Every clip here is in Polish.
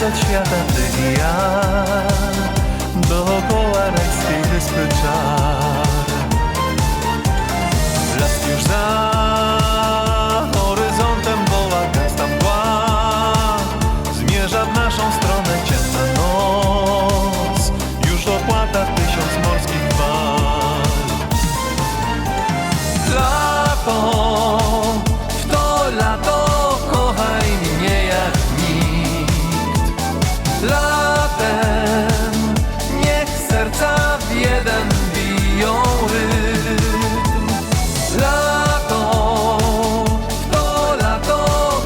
od świata ty i ja. Dookoła rajskiej wyspy czar. Las już za horyzontem woła gęsta mgła. Zmierza w naszą stronę ciemna noc. Już opłata 1000 morskich fal. Lato, w to lato kochaj mnie jak nikt. Latem niech serca w jeden biją rytm. Lato, w to lato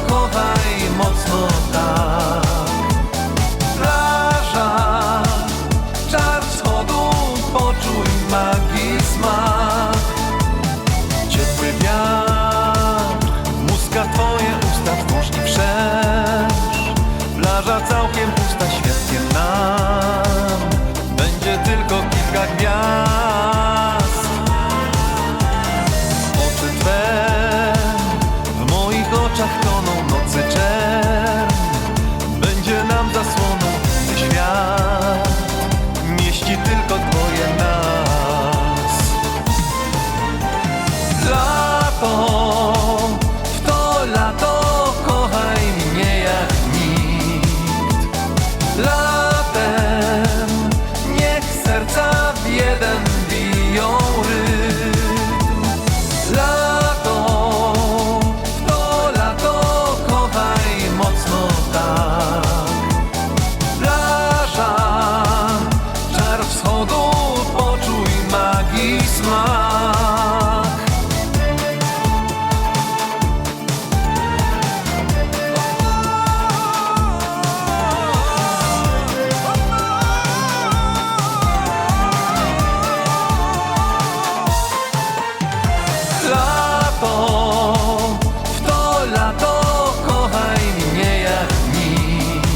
kochaj mocno tak. Plaża, czar wschodu, poczuj magii smak. Ciepły wiatr, muska twoje usta wpuść i wszerz. Plaża całkiem pusta, świetnie nam będzie tylko kilka gwiazd. Oczy twe w moich oczach toną, nocy czerń będzie nam zasłoną, gdy świat mieści tylko dwoje nas. Lato, w to lato kochaj mnie jak nikt. Latem niech serca w jeden biją rytm. Lato, w to lato kochaj mocno tak. Plaża, czar wschodu, poczuj magii smak. Lato, w to lato kochaj mnie jak nikt.